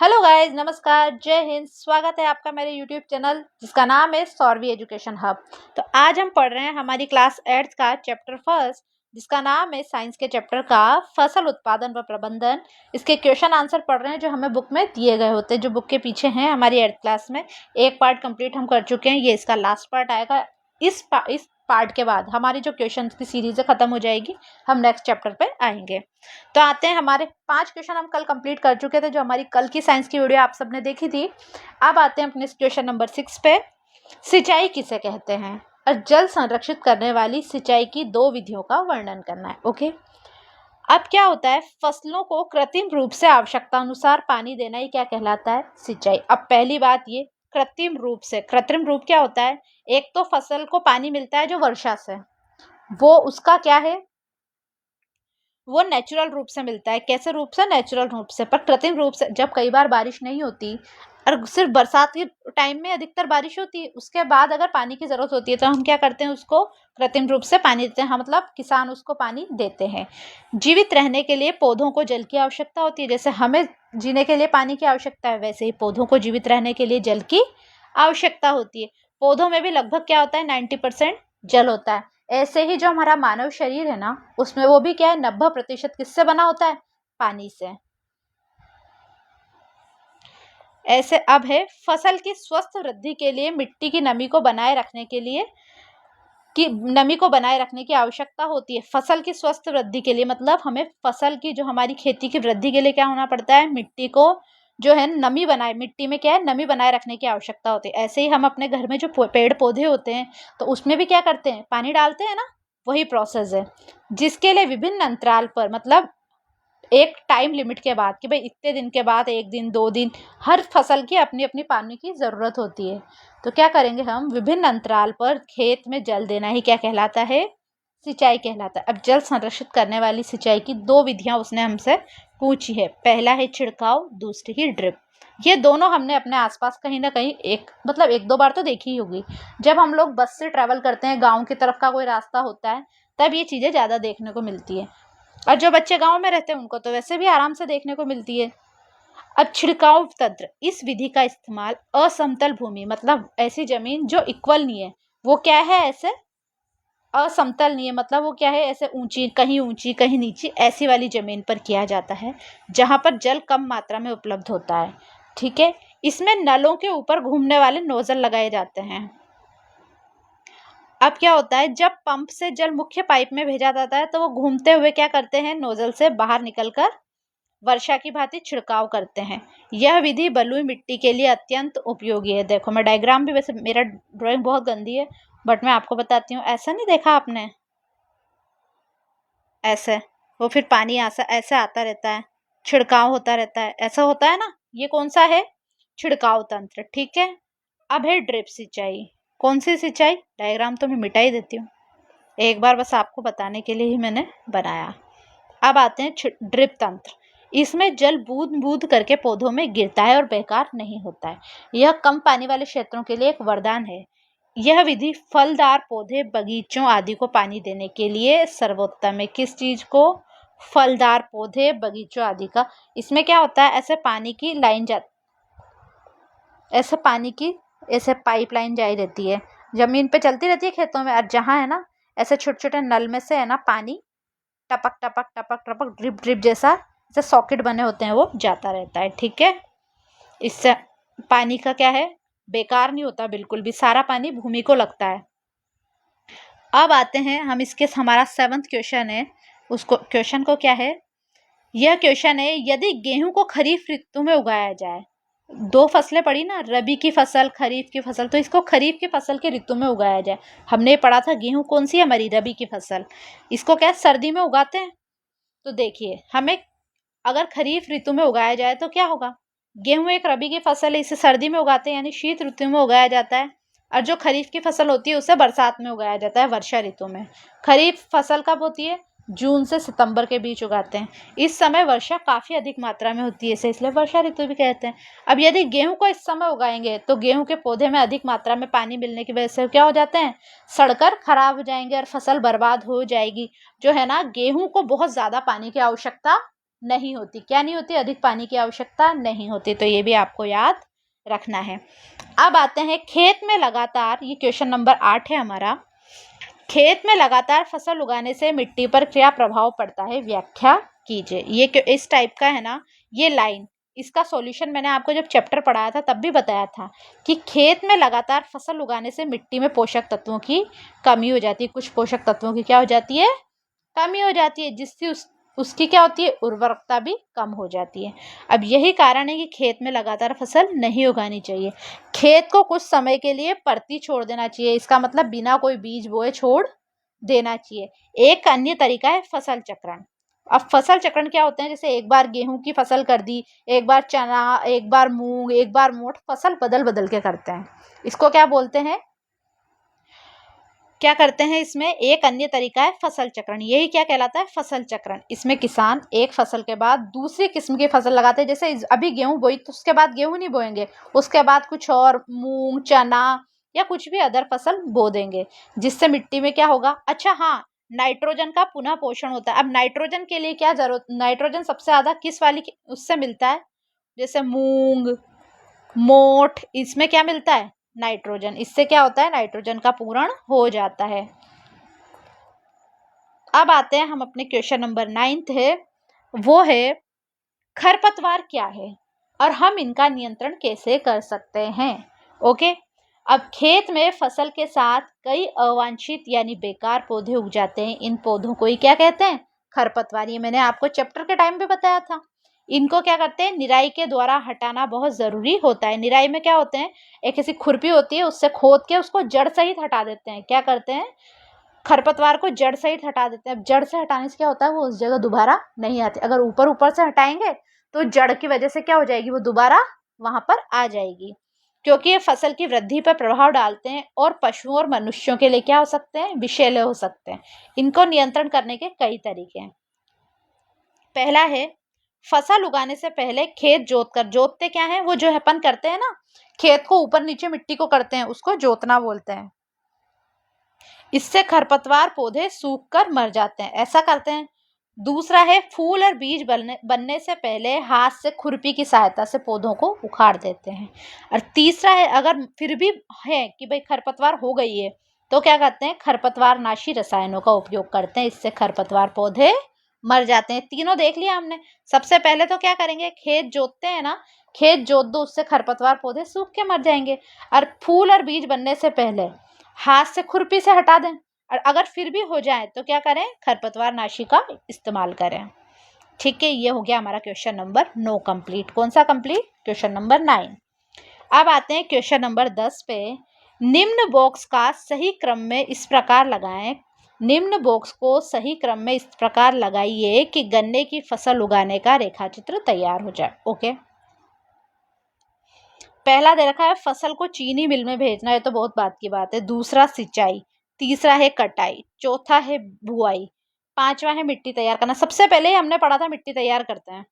Hello guys, नमस्कार, जय हिंद। स्वागत है आपका मेरे यूट्यूब चैनल जिसका नाम है सौरवी एजुकेशन हब। तो आज हम पढ़ रहे हैं हमारी क्लास 8th का चैप्टर फर्स्ट, जिसका नाम है साइंस के चैप्टर का फसल उत्पादन व प्रबंधन। इसके क्वेश्चन आंसर पढ़ रहे हैं जो हमें बुक में दिए गए होते हैं, जो बुक के पीछे हैं हमारी 8th क्लास में। एक पार्ट कंप्लीट हम कर चुके हैं, ये इसका लास्ट पार्ट आएगा। इस पार्ट के बाद हमारी जो क्वेश्चन की सीरीज है खत्म हो जाएगी, हम नेक्स्ट चैप्टर पे आएंगे। तो आते हैं, हमारे 5 क्वेश्चन हम कल कंप्लीट कर चुके थे, जो हमारी कल की साइंस की वीडियो आप सबने देखी थी। अब आते हैं अपने क्वेश्चन नंबर 6 पे। सिंचाई किसे कहते हैं और जल संरक्षित करने वाली सिंचाई की 2 विधियों का वर्णन करना है। ओके, अब क्या होता है, फसलों को कृत्रिम रूप से आवश्यकता अनुसार पानी देना ही क्या कहलाता है, सिंचाई। अब पहली बात ये, कृत्रिम रूप से, कृत्रिम रूप क्या होता है, एक तो फसल को पानी मिलता है जो वर्षा से, वो उसका क्या है, वो नेचुरल रूप से मिलता है। कैसे रूप से, नेचुरल रूप से। पर कृत्रिम रूप से जब कई बार बारिश नहीं होती और सिर्फ बरसात के टाइम में अधिकतर बारिश होती है, उसके बाद अगर पानी की जरूरत होती है तो हम क्या करते हैं, उसको कृत्रिम रूप से पानी देते हैं। हाँ, मतलब किसान उसको पानी देते हैं। जीवित रहने के लिए पौधों को जल की आवश्यकता होती है। जैसे हमें जीने के लिए पानी की आवश्यकता है, वैसे ही पौधों को जीवित रहने के लिए जल की आवश्यकता होती है। पौधों में भी लगभग क्या होता है, 90% जल होता है। ऐसे ही जो हमारा मानव शरीर है ना, उसमें वो भी क्या है, 90% किससे बना होता है, पानी से। ऐसे अब है, फसल की स्वस्थ वृद्धि के लिए मिट्टी की नमी को बनाए रखने के लिए नमी को बनाए रखने की आवश्यकता होती है। फसल की स्वस्थ वृद्धि के लिए मतलब हमें फसल की, जो हमारी खेती की वृद्धि के लिए क्या होना पड़ता है, मिट्टी को जो है नमी बनाए, मिट्टी में क्या है, नमी बनाए रखने की आवश्यकता होती है। ऐसे ही हम अपने घर में जो पेड़ पौधे होते हैं तो उसमें भी क्या करते हैं, पानी डालते हैं ना, वही प्रोसेस है। जिसके लिए विभिन्न अंतराल पर, मतलब एक टाइम लिमिट के बाद कि भाई इतने दिन के बाद, 1 दिन 2 दिन, हर फसल की अपनी अपनी पानी की ज़रूरत होती है। तो क्या करेंगे हम, विभिन्न अंतराल पर खेत में जल देना ही क्या कहलाता है, सिंचाई कहलाता है। अब जल संरक्षित करने वाली सिंचाई की 2 विधियां उसने हमसे पूछी है। पहला है छिड़काव, दूसरी ही ड्रिप। ये दोनों हमने अपने आसपास कहीं ना कहीं एक दो बार तो देखी ही होगी। जब हम लोग बस से ट्रैवल करते हैं, गाँव की तरफ का कोई रास्ता होता है, तब ये चीज़ें ज़्यादा देखने को मिलती है। और जो बच्चे गांव में रहते हैं उनको तो वैसे भी आराम से देखने को मिलती है। अब छिड़काव तंत्र, इस विधि का इस्तेमाल असमतल भूमि, मतलब ऐसी जमीन जो इक्वल नहीं है, वो क्या है, ऐसे असमतल नहीं है, मतलब वो क्या है, ऐसे ऊंची कहीं नीची, ऐसी वाली जमीन पर किया जाता है जहां पर जल कम मात्रा में उपलब्ध होता है। ठीक है, इसमें नलों के ऊपर घूमने वाले नोजल लगाए जाते हैं। अब क्या होता है, जब पंप से जल मुख्य पाइप में भेजा जाता है तो वो घूमते हुए क्या करते हैं, नोजल से बाहर निकलकर वर्षा की भांति छिड़काव करते हैं। यह विधि बलुई मिट्टी के लिए अत्यंत उपयोगी है। देखो, मैं डायग्राम भी, वैसे मेरा ड्राइंग बहुत गंदी है बट मैं आपको बताती हूँ। ऐसा नहीं देखा आपने, ऐसे वो फिर पानी ऐसे आता रहता है, छिड़काव होता रहता है, ऐसा होता है ना। ये कौन सा है, छिड़काव तंत्र। ठीक है, अब है ड्रिप सिंचाई। कौन सी सिंचाई, डायग्राम तो मैं मिटा ही देती हूँ, एक बार बस आपको बताने के लिए ही मैंने बनाया। अब आते हैं ड्रिप तंत्र। इसमें जल बूंद बूंद करके पौधों में गिरता है और बेकार नहीं होता है। यह कम पानी वाले क्षेत्रों के लिए एक वरदान है। यह विधि फलदार पौधे, बगीचों आदि को पानी देने के लिए सर्वोत्तम है। किस चीज को, फलदार पौधे, बगीचों आदि का। इसमें क्या होता है, ऐसे पानी की लाइन ऐसे पानी की ऐसे पाइपलाइन जारी रहती है, जमीन पे चलती रहती है खेतों में, और जहाँ है ना, ऐसे छोटे छोटे नल में से है ना पानी टपक टपक टपक टपक, ड्रिप ड्रिप जैसा, जैसे सॉकेट बने होते हैं, वो जाता रहता है। ठीक है, इससे पानी का क्या है, बेकार नहीं होता बिल्कुल भी, सारा पानी भूमि को लगता है। अब आते हैं हम, इसके हमारा 7th क्वेश्चन है, उसको क्वेश्चन को क्या है, यह क्वेश्चन है, यदि गेहूं को खरीफ ऋतु में उगाया जाए, 2 फसलें पड़ी ना, रबी की फसल, खरीफ की फसल, तो इसको खरीफ की फसल के ऋतु में उगाया जाए। हमने पढ़ा था गेहूं कौन सी है, हमारी रबी की फसल, इसको क्या सर्दी में उगाते हैं। तो देखिए, हमें अगर खरीफ ऋतु में उगाया जाए तो क्या होगा, गेहूं एक रबी की फसल है, इसे सर्दी में उगाते हैं, यानी शीत ऋतु में उगाया जाता है। और जो खरीफ की फसल होती है उसे बरसात में उगाया जाता है, वर्षा ऋतु में। खरीफ फसल कब होती है, जून से सितंबर के बीच उगाते हैं। इस समय वर्षा काफी अधिक मात्रा में होती है, इसे इसलिए वर्षा ऋतु भी कहते हैं। अब यदि गेहूं को इस समय उगाएंगे तो गेहूं के पौधे में अधिक मात्रा में पानी मिलने की वजह से क्या हो जाते हैं, सड़कर खराब हो जाएंगे और फसल बर्बाद हो जाएगी। जो है ना, गेहूं को बहुत ज्यादा पानी की आवश्यकता नहीं होती। क्या नहीं होती? अधिक पानी की आवश्यकता नहीं होती। तो ये भी आपको याद रखना है। अब आते हैं खेत में लगातार, ये क्वेश्चन नंबर 8 है हमारा। खेत में लगातार फसल उगाने से मिट्टी पर क्या प्रभाव पड़ता है, व्याख्या कीजिए। ये इस टाइप का है ना ये लाइन, इसका सॉल्यूशन मैंने आपको जब चैप्टर पढ़ाया था तब भी बताया था कि खेत में लगातार फसल उगाने से मिट्टी में पोषक तत्वों की कमी हो जाती है। कुछ पोषक तत्वों की क्या हो जाती है? कमी हो जाती है, जिससे उसकी क्या होती है? उर्वरकता भी कम हो जाती है। अब यही कारण है कि खेत में लगातार फसल नहीं उगानी चाहिए। खेत को कुछ समय के लिए परती छोड़ देना चाहिए, इसका मतलब बिना कोई बीज बोए छोड़ देना चाहिए। एक अन्य तरीका है फसल चक्रण। अब फसल चक्रण क्या होते हैं? जैसे एक बार गेहूं की फसल कर दी, एक बार चना, एक बार मूंग, एक बार मोठ, फसल बदल बदल के करते हैं। इसको क्या बोलते हैं? क्या करते हैं? इसमें एक अन्य तरीका है फसल चक्रण। यही क्या कहलाता है? फसल चक्रण। इसमें किसान एक फसल के बाद दूसरी किस्म की फसल लगाते हैं। जैसे अभी गेहूं बोई तो उसके बाद गेहूं नहीं बोएंगे, उसके बाद कुछ और मूंग, चना या कुछ भी अदर फसल बो देंगे, जिससे मिट्टी में क्या होगा? अच्छा हाँ, नाइट्रोजन का पुनः पोषण होता है। अब नाइट्रोजन के लिए क्या जरूरत? नाइट्रोजन सबसे ज्यादा किस वाली उससे मिलता है? जैसे मूंग, मोठ, इसमें क्या मिलता है? नाइट्रोजन। इससे क्या होता है? नाइट्रोजन का पूरण हो जाता है। अब आते हैं हम अपने क्वेश्चन नंबर 9 है, वो है खरपतवार क्या है और हम इनका नियंत्रण कैसे कर सकते हैं। ओके, अब खेत में फसल के साथ कई अवांछित यानी बेकार पौधे उग जाते हैं। इन पौधों को ही क्या कहते हैं? खरपतवार। ये मैंने आपको चैप्टर के टाइम पे बताया था। इनको क्या करते हैं? निराई के द्वारा हटाना बहुत जरूरी होता है। निराई में क्या होते हैं? एक ऐसी खुरपी होती है, उससे खोद के उसको जड़ सहित हटा देते हैं। क्या करते हैं? खरपतवार को जड़ सहित हटा देते हैं। अब जड़ से हटाने से क्या होता है? वो उस जगह दोबारा नहीं आती। अगर ऊपर ऊपर से हटाएंगे तो जड़ की वजह से क्या हो जाएगी? वो दोबारा वहां पर आ जाएगी, क्योंकि ये फसल की वृद्धि पर प्रभाव डालते हैं और पशुओं और मनुष्यों के लिए क्या हो सकते हैं? विषैले हो सकते हैं। इनको नियंत्रण करने के कई तरीके हैं। पहला है, फसल उगाने से पहले खेत जोतकर। जोतते क्या है? वो जो अपन करते हैं ना, खेत को ऊपर नीचे मिट्टी को करते हैं, उसको जोतना बोलते हैं। इससे खरपतवार पौधे सूख कर मर जाते हैं, ऐसा करते हैं। दूसरा है, फूल और बीज बनने से पहले हाथ से खुरपी की सहायता से पौधों को उखाड़ देते हैं। और तीसरा है, अगर फिर भी है कि भाई खरपतवार हो गई है तो क्या करते हैं? खरपतवार नाशी रसायनों का उपयोग करते हैं, इससे खरपतवार पौधे मर जाते हैं। तीनों देख लिया हमने। सबसे पहले तो क्या करेंगे? खेत जोतते हैं ना, खेत जोत दो, उससे खरपतवार पौधे सूख के मर जाएंगे। और फूल और बीज बनने से पहले हाथ से खुरपी से हटा दें, और अगर फिर भी हो जाए तो क्या करें? खरपतवार नाशी का इस्तेमाल करें। ठीक है, ये हो गया हमारा क्वेश्चन नंबर 9 कंप्लीट। कौन सा कंप्लीट? Question number 9। अब आते हैं क्वेश्चन नंबर 10 पे। निम्न बॉक्स का सही क्रम में इस प्रकार लगाएं। निम्न बॉक्स को सही क्रम में इस प्रकार लगाइए कि गन्ने की फसल उगाने का रेखाचित्र तैयार हो जाए। ओके, पहला दे रखा है फसल को चीनी मिल में भेजना है, तो बहुत बात की बात है। दूसरा सिंचाई, तीसरा है कटाई, चौथा है बुआई, पांचवा है मिट्टी तैयार करना। सबसे पहले हमने पढ़ा था मिट्टी तैयार करते हैं,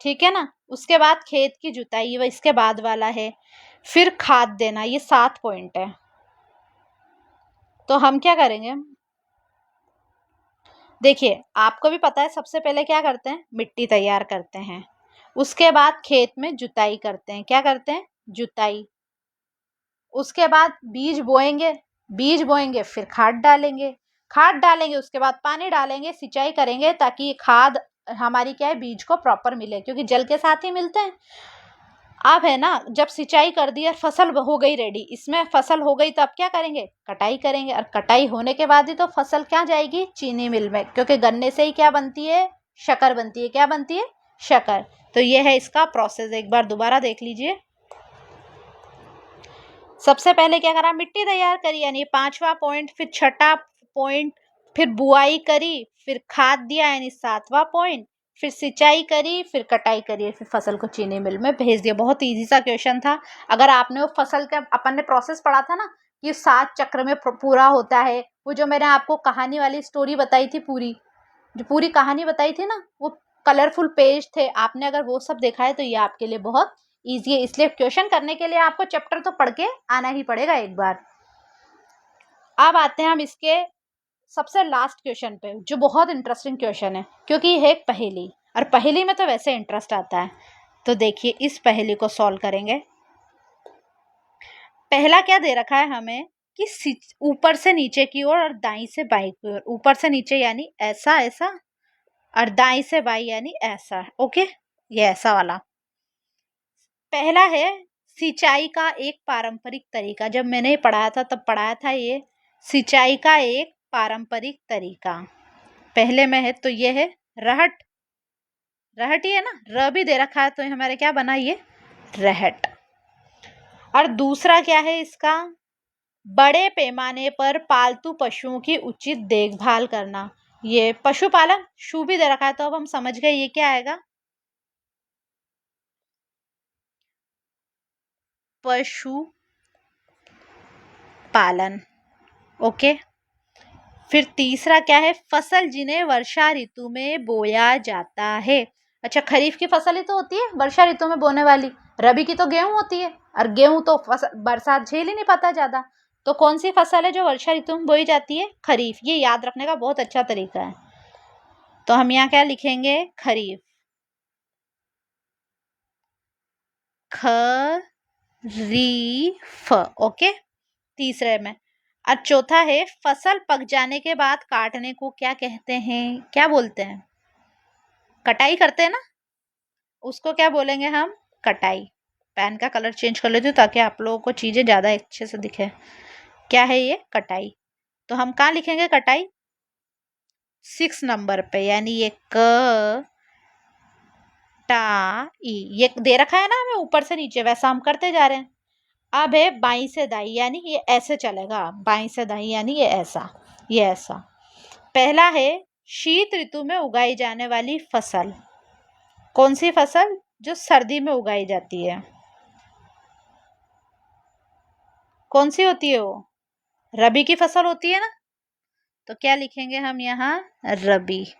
ठीक है ना। उसके बाद खेत की जुताई, ये इसके बाद वाला है। फिर खाद देना, ये 7 पॉइंट है। तो हम क्या करेंगे? देखिए, आपको भी पता है सबसे पहले क्या करते हैं? मिट्टी तैयार करते हैं। उसके बाद खेत में जुताई करते हैं। क्या करते हैं? जुताई। उसके बाद बीज बोएंगे, बीज बोएंगे, फिर खाद डालेंगे, खाद डालेंगे, उसके बाद पानी डालेंगे, सिंचाई करेंगे, ताकि खाद हमारी क्या है? बीज को प्रॉपर मिले, क्योंकि जल के साथ ही मिलते हैं। अब है ना, जब सिंचाई कर दी और फसल हो गई रेडी, इसमें फसल हो गई तो अब क्या करेंगे? कटाई करेंगे। और कटाई होने के बाद ही तो फसल क्या जाएगी? चीनी मिल में, क्योंकि गन्ने से ही क्या बनती है? शक्कर बनती है। क्या बनती है? शक्कर। तो ये है इसका प्रोसेस। एक बार दोबारा देख लीजिए। सबसे पहले क्या करा? मिट्टी तैयार करी, यानी 5वां पॉइंट। फिर 6ठा पॉइंट, फिर बुआई करी, फिर खाद दिया, यानी 7वां पॉइंट। फिर सिंचाई करी, फिर कटाई करी, फिर फसल को चीनी मिल में भेज दिया। बहुत इजी सा क्वेश्चन था। अगर आपने वो फसल का अपन ने प्रोसेस पढ़ा था ना, कि 7 चक्र में पूरा होता है, वो जो मैंने आपको कहानी वाली स्टोरी बताई थी, पूरी जो पूरी कहानी बताई थी ना, वो कलरफुल पेज थे, आपने अगर वो सब देखा है तो ये आपके लिए बहुत ईजी है। इसलिए क्वेश्चन करने के लिए आपको चैप्टर तो पढ़ के आना ही पड़ेगा एक बार। अब आते हैं हम इसके सबसे लास्ट क्वेश्चन पे, जो बहुत इंटरेस्टिंग क्वेश्चन है, क्योंकि यह एक पहेली। और पहेली में तो वैसे इंटरेस्ट आता है। तो देखिए इस पहेली को सॉल्व करेंगे। पहला क्या दे रखा है हमें कि ऊपर से नीचे की ओर और दाईं से बाईं की ओर। ऊपर से नीचे यानी ऐसा ऐसा, और दाईं से बाईं यानी ऐसा। ओके, ये ऐसा वाला। पहला है सिंचाई का एक पारंपरिक तरीका। जब मैंने ये पढ़ाया था तब पढ़ाया था ये सिंचाई का एक पारंपरिक तरीका। पहले में है तो ये है रहट। रहट ही है ना, र भी दे रखा है तो हमारे क्या बना ये रहट। और दूसरा क्या है इसका, बड़े पैमाने पर पालतू पशुओं की उचित देखभाल करना। ये पशुपालन, शू भी दे रखा है तो अब हम समझ गए ये क्या आएगा, पशु पालन। ओके, फिर तीसरा क्या है, फसल जिन्हें वर्षा ऋतु में बोया जाता है। अच्छा, खरीफ की फसल ही तो होती है वर्षा ऋतु में बोने वाली, रबी की तो गेहूं होती है, और गेहूं तो बरसात झेल ही नहीं पाता ज्यादा। तो कौन सी फसल है जो वर्षा ऋतु में बोई जाती है, खरीफ। ये याद रखने का बहुत अच्छा तरीका है। तो हम यहाँ क्या लिखेंगे, खरीफ, खरीफ। ओके, तीसरे में। और चौथा है फसल पक जाने के बाद काटने को क्या कहते हैं, क्या बोलते हैं, कटाई करते हैं ना, उसको क्या बोलेंगे हम, कटाई। पेन का कलर चेंज कर लेती हूँ ताकि आप लोगों को चीजें ज्यादा अच्छे से दिखे। क्या है ये, कटाई। तो हम कहाँ लिखेंगे कटाई, 6 नंबर पे, यानी ये क टा ई। ये दे रखा है ना हमें ऊपर से नीचे, वैसा हम करते जा रहे हैं। अब है बाईं से दाईं, यानी ये ऐसे चलेगा, बाईं से दाईं यानी ये ऐसा, ये ऐसा। पहला है शीत ऋतु में उगाई जाने वाली फसल। कौन सी फसल, जो सर्दी में उगाई जाती है, कौन सी होती है वो, रबी की फसल होती है ना। तो क्या लिखेंगे हम यहाँ, रबी।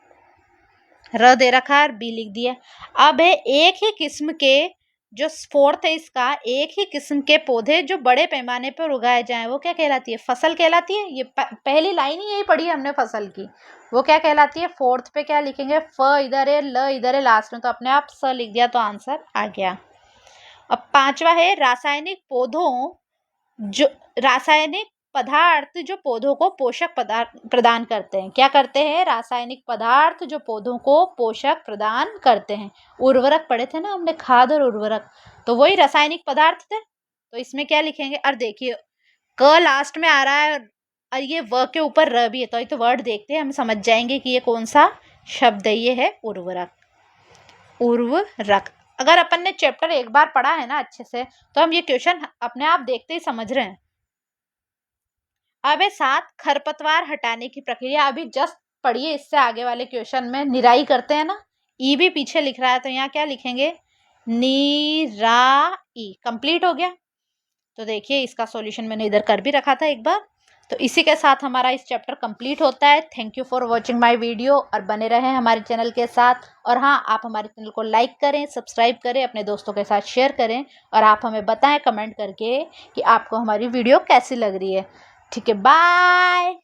र दे रखा है, बी लिख दिया। अब है एक ही किस्म के, जो फोर्थ है इसका, एक ही किस्म के पौधे जो बड़े पैमाने पर उगाए जाएं, वो क्या कहलाती है, फसल कहलाती है। ये पहली लाइन ही यही पढ़ी हमने फसल की, वो क्या कहलाती है। फोर्थ पे क्या लिखेंगे, फ इधर है, ल इधर है लास्ट में, तो अपने आप स लिख दिया तो आंसर आ गया। अब पांचवा है रासायनिक पौधों, जो रासायनिक पदार्थ जो पौधों को पोषक पदार्थ प्रदान करते हैं। क्या करते हैं, रासायनिक पदार्थ जो पौधों को पोषक प्रदान करते हैं। उर्वरक पढ़े थे ना हमने, खाद और उर्वरक, तो वही रासायनिक पदार्थ थे। तो इसमें क्या लिखेंगे, और देखिए क लास्ट में आ रहा है और ये व के ऊपर र भी है, तो ये तो वर्ड देखते हैं हम समझ जाएंगे कि ये कौन सा शब्द है, ये है उर्वरक। उर्वरक। अगर अपन ने चैप्टर एक बार पढ़ा है ना अच्छे से, तो हम ये क्वेश्चन अपने आप देखते ही समझ रहे हैं। अब है 7 खरपतवार हटाने की प्रक्रिया। अभी जस्ट पढ़िए, इससे आगे वाले क्वेश्चन में निराई करते हैं ना, ई भी पीछे लिख रहा है तो यहाँ क्या लिखेंगे, निराई। कंप्लीट हो गया। तो देखिए इसका सॉल्यूशन मैंने इधर कर भी रखा था एक बार। तो इसी के साथ हमारा इस चैप्टर कंप्लीट होता है। Thank you for watching my video, और बने रहें हमारे चैनल के साथ। और हाँ, आप हमारे चैनल को लाइक करें, सब्सक्राइब करें, अपने दोस्तों के साथ शेयर करें, और आप हमें बताएं कमेंट करके कि आपको हमारी वीडियो कैसी लग रही है। ठीक है, बाय।